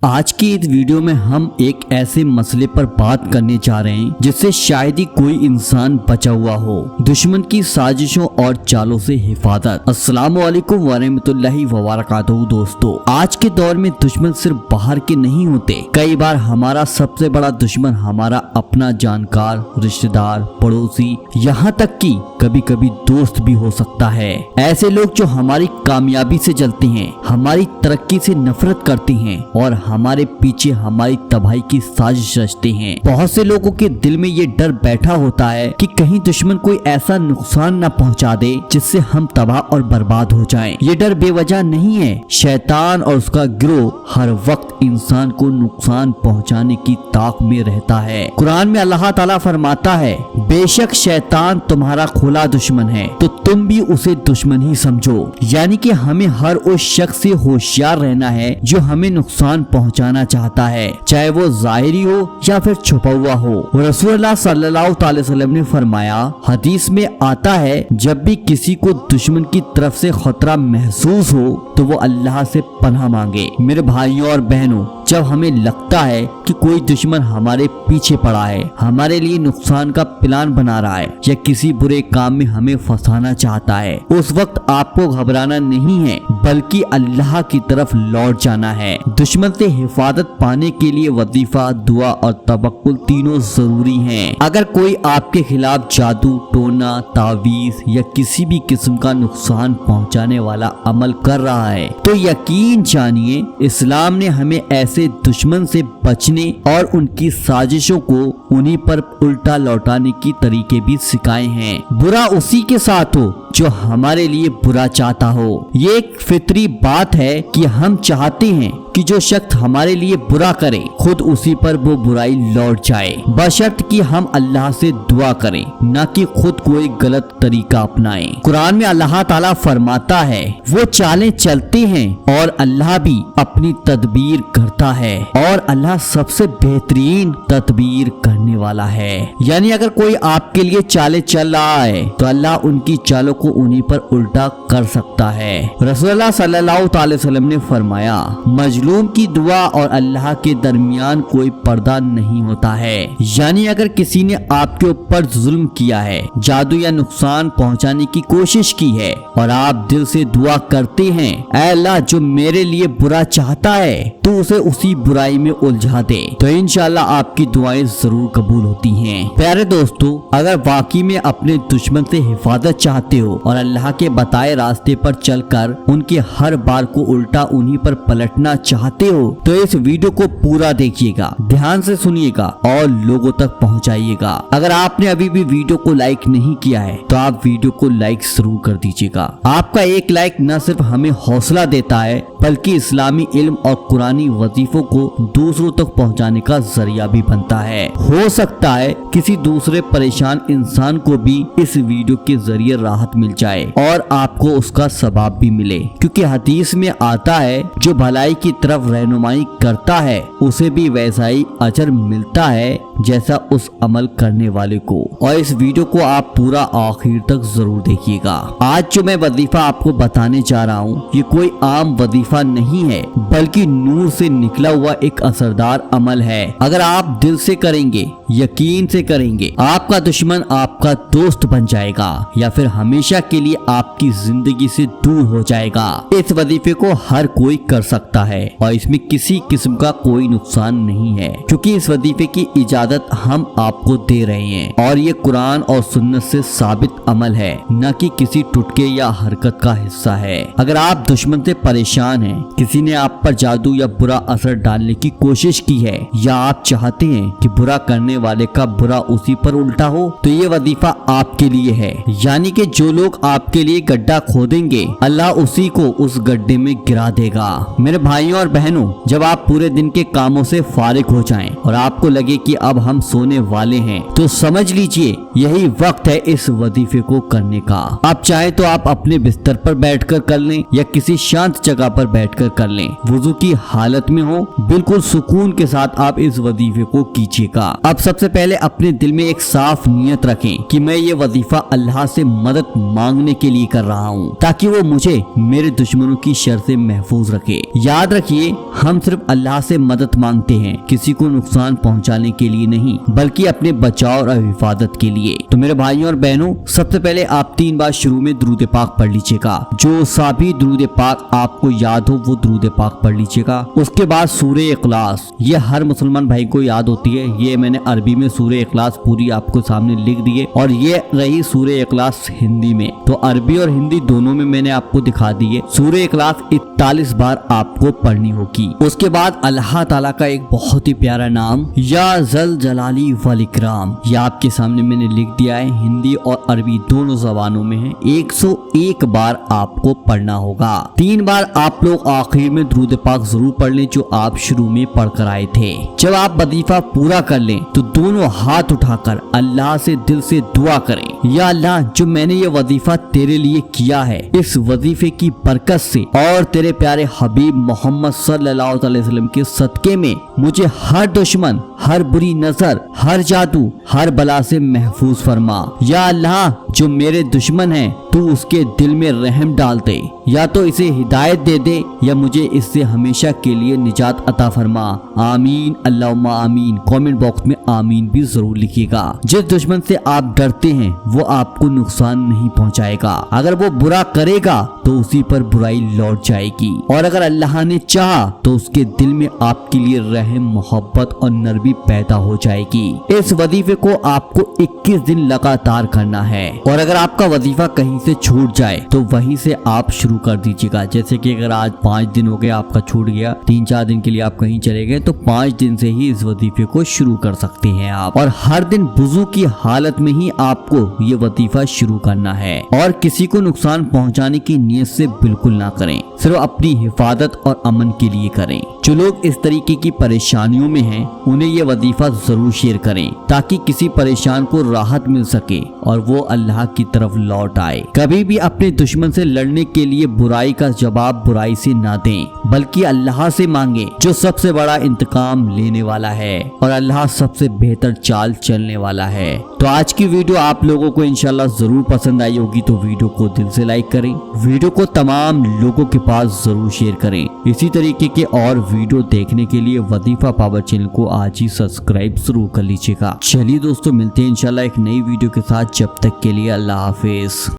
आज की इस वीडियो में हम एक ऐसे मसले पर बात करने जा रहे हैं जिससे शायद ही कोई इंसान बचा हुआ हो, दुश्मन की साजिशों और चालों से हिफाजत। अस्सलामु अलैकुम वरहमतुल्लाहि वबरकातुहू। दोस्तों, आज के दौर में दुश्मन सिर्फ बाहर के नहीं होते, कई बार हमारा सबसे बड़ा दुश्मन हमारा अपना जानकार, रिश्तेदार, पड़ोसी, यहाँ तक कि कभी कभी दोस्त भी हो सकता है। ऐसे लोग जो हमारी कामयाबी से जलते हैं, हमारी तरक्की से नफरत करते हैं और हमारे पीछे हमारी तबाही की साजिश रचते हैं। बहुत से लोगों के दिल में ये डर बैठा होता है कि कहीं दुश्मन कोई ऐसा नुकसान न पहुंचा दे जिससे हम तबाह और बर्बाद हो जाएं। ये डर बेवजह नहीं है। शैतान और उसका गिरोह हर वक्त इंसान को नुकसान पहुंचाने की ताक में रहता है। कुरान में अल्लाह ताला फरमाता है, बेशक शैतान तुम्हारा खुला दुश्मन है तो तुम भी उसे दुश्मन ही समझो। यानी कि हमें हर उस शख्स से होशियार रहना है जो हमें नुकसान पहुंचाना चाहता है, चाहे वो जाहिरी हो या फिर छुपा हुआ हो। रसूलुल्लाह सल्लल्लाहु अलैहि वसल्लम ने फरमाया, हदीस में आता है, जब भी किसी को दुश्मन की तरफ से खतरा महसूस हो तो वो अल्लाह से पनाह मांगे। मेरे भाइयों और बहनों, जब हमें लगता है कि कोई दुश्मन हमारे पीछे पड़ा है, हमारे लिए नुकसान का प्लान बना रहा है या किसी बुरे काम में हमें फंसाना चाहता है, उस वक्त आपको घबराना नहीं है बल्कि अल्लाह की तरफ लौट जाना है। दुश्मन से हिफाजत पाने के लिए वजीफा, दुआ और तवक्कुल तीनों जरूरी हैं। अगर कोई आपके खिलाफ जादू, टोना, तावीज या किसी भी किस्म का नुकसान पहुंचाने वाला अमल कर रहा है तो यकीन जानिए इस्लाम ने हमें ऐसे दुश्मन से बचने और उनकी साजिशों को उन्हीं पर उल्टा लौटाने की तरीके भी सिखाए हैं। बुरा उसी के साथ हो जो हमारे लिए बुरा चाहता हो। ये एक फितरी बात है कि हम चाहते हैं कि जो शख्स हमारे लिए बुरा करे खुद उसी पर वो बुराई लौट जाए, बशर्त कि हम अल्लाह से दुआ करें, न कि खुद कोई गलत तरीका अपनाएं। कुरान में अल्लाह ताला फरमाता है, वो चालें चलते हैं और अल्लाह भी अपनी तदबीर करता है और अल्लाह सबसे बेहतरीन तदबीर करने वाला है। यानी अगर कोई आपके लिए चालें चल रहा है तो अल्लाह उनकी चालों को उन्हीं पर उल्टा कर सकता है। रसूलुल्लाह सल्लल्लाहु अलैहि वसल्लम ने फरमाया, मजलूम की दुआ और अल्लाह के दरमियान कोई पर्दा नहीं होता है। यानी अगर किसी ने आपके ऊपर जुल्म किया है, जादू या नुकसान पहुंचाने की कोशिश की है और आप दिल से दुआ करते हैं, ऐ अल्लाह जो मेरे लिए बुरा चाहता है तो उसे उसी बुराई में उलझा दे, तो इंशाल्लाह आपकी दुआएं जरूर कबूल होती हैं। प्यारे दोस्तों, अगर वाकई में अपने दुश्मन से हिफाजत चाहते हो और अल्लाह के बताए रास्ते पर चलकर उनके हर बार को उल्टा उन्हीं पर पलटना चाहते हो तो इस वीडियो को पूरा देखिएगा, ध्यान से सुनिएगा और लोगों तक पहुंचाइएगा। अगर आपने अभी भी वीडियो को लाइक नहीं किया है तो आप वीडियो को लाइक जरूर कर दीजिएगा। आपका एक लाइक न सिर्फ हमें हौसला देता है बल्कि इस्लामी इल्म और कुरानी वजीफों को दूसरों तक पहुंचाने का जरिया भी बनता है। हो सकता है किसी दूसरे परेशान इंसान को भी इस वीडियो के जरिए राहत मिल जाए और आपको उसका सवाब भी मिले, क्योंकि हदीस में आता है, जो भलाई की तरफ रहनुमाई करता है उसे भी वैसा ही अजर मिलता है जैसा उस अमल करने वाले को। और इस वीडियो को आप पूरा आखिर तक जरूर देखिएगा। आज जो मैं वजीफा आपको बताने जा रहा हूँ ये कोई आम वजीफा नहीं है बल्कि नूर से निकला हुआ एक असरदार अमल है। अगर आप दिल से करेंगे, यकीन से करेंगे, आपका दुश्मन आपका दोस्त बन जाएगा या फिर हमेशा के लिए आपकी जिंदगी से दूर हो जाएगा। इस वजीफे को हर कोई कर सकता है और इसमें किसी किस्म का कोई नुकसान नहीं है, क्योंकि इस वजीफे की इजाजत हम आपको दे रहे हैं और ये कुरान और सुन्नत से साबित अमल है, न कि किसी टुटके या हरकत का हिस्सा है। अगर आप दुश्मन से परेशान हैं, किसी ने आप पर जादू या बुरा असर डालने की कोशिश की है या आप चाहते हैं कि बुरा करने वाले का बुरा उसी पर उल्टा हो तो ये वजीफा आपके लिए है। यानी कि जो लोग आपके लिए गड्ढा खोदेंगे अल्लाह उसी को उस गड्ढे में गिरा देगा। मेरे भाइयों और बहनों, जब आप पूरे दिन के कामों से फारिग हो जाएं और आपको लगे कि अब अब हम सोने वाले हैं, तो समझ लीजिए यही वक्त है इस वजीफे को करने का। आप चाहे तो आप अपने बिस्तर पर बैठकर कर लें या किसी शांत जगह पर बैठकर कर लें। वुजू की हालत में हो, बिल्कुल सुकून के साथ आप इस वजीफे को कीजिएगा। अब सबसे पहले अपने दिल में एक साफ नियत रखें कि मैं ये वजीफा अल्लाह से मदद मांगने के लिए कर रहा हूँ, ताकि वो मुझे मेरे दुश्मनों की शर से महफूज रखे। याद रखिए, हम सिर्फ अल्लाह से मदद मांगते हैं, किसी को नुकसान पहुंचाने के लिए नहीं, बल्कि अपने बचाव और हिफाजत के लिए। तो मेरे भाइयों और बहनों, सबसे पहले आप 3 बार शुरू में दुरूद पाक पढ़ लीजिएगा। जो सा भी दुरूद पाक आपको याद हो वो दुरूद पाक पढ़ लीजिएगा। उसके बाद सूरह इखलास, ये हर मुसलमान भाई को याद होती है। ये मैंने अरबी में सूरह इखलास पूरी आपको सामने लिख दी है, और ये रही सूरह इखलास हिंदी में। तो अरबी और हिंदी दोनों में मैंने आपको दिखा दी है। सूरह इखलास 41 बार आपको पढ़नी होगी। उसके बाद अल्लाह ताला का एक बहुत ही प्यारा नाम, या जल जलाली वल इकराम, ये आपके सामने मैंने लिख दिया है। हिंदी और अरबी दोनों जबानों में है। 101 बार आपको पढ़ना होगा। 3 बार आप लोग आखिर में दुरूद पाक जरूर पढ़ लें, जो आप शुरू में पढ़कर आए थे। जब आप वजीफा पूरा कर लें तो दोनों हाथ उठाकर अल्लाह से दिल से दुआ करें, या अल्लाह, जो मैंने ये वजीफा तेरे लिए किया है, इस वजीफे की बरकत से और तेरे प्यारे हबीब मोहम्मद सल्लल्लाहु अलैहि वसल्लम के सदके में मुझे हर दुश्मन, हर बुरी नजर, हर जादू, हर बला से महफूज फरमा। या अल्लाह, जो मेरे दुश्मन है तू उसके दिल में रहम डाल दे, या तो इसे हिदायत दे दे या मुझे इससे हमेशा के लिए निजात अता फरमा। आमीन अल्लाहुम्मा आमीन। कमेंट बॉक्स में आमीन भी जरूर लिखिएगा। जिस दुश्मन से आप डरते हैं वो आपको नुकसान नहीं पहुंचाएगा। अगर वो बुरा करेगा तो उसी पर बुराई लौट जाएगी, और अगर अल्लाह ने चाहा तो उसके दिल में आपके लिए रहम, मोहब्बत और नरमी पैदा हो जाएगी। इस वजीफे को आपको 21 दिन लगातार करना है, और अगर आपका वजीफा कहीं से छूट जाए तो वहीं से आप शुरू कर दीजिएगा। जैसे कि अगर आज 5 दिन हो गए आपका छूट गया, 3-4 दिन के लिए आप कहीं चले गए, तो 5 दिन से ही इस वजीफे को शुरू कर सकते हैं आप। और हर दिन वुजू की हालत में ही आपको ये वजीफा शुरू करना है, और किसी को नुकसान पहुंचाने की नीयत से बिल्कुल ना करें, सिर्फ अपनी हिफाजत और अमन के लिए करें। जो लोग इस तरीके की परेशानियों में हैं, उन्हें ये वजीफा जरूर शेयर करें, ताकि किसी परेशान को राहत मिल सके और वो अल्लाह की तरफ लौट आए। कभी भी अपने दुश्मन से लड़ने के लिए बुराई का जवाब बुराई से ना दें, बल्कि अल्लाह से मांगे, जो सबसे बड़ा इंतकाम लेने वाला है, और अल्लाह सबसे बेहतर चाल चलने वाला है। तो आज की वीडियो आप लोगों को इंशाल्लाह जरूर पसंद आई होगी, तो वीडियो को दिल से लाइक करें, वीडियो को तमाम लोगों के पास जरूर शेयर करें। इसी तरीके के और वीडियो देखने के लिए वजीफा पावर चैनल को आज ही सब्सक्राइब जरूर कर लीजिएगा। चलिए दोस्तों, मिलते हैं इंशाल्लाह एक नई वीडियो के साथ। जब तक के लिए अल्लाह हाफिज।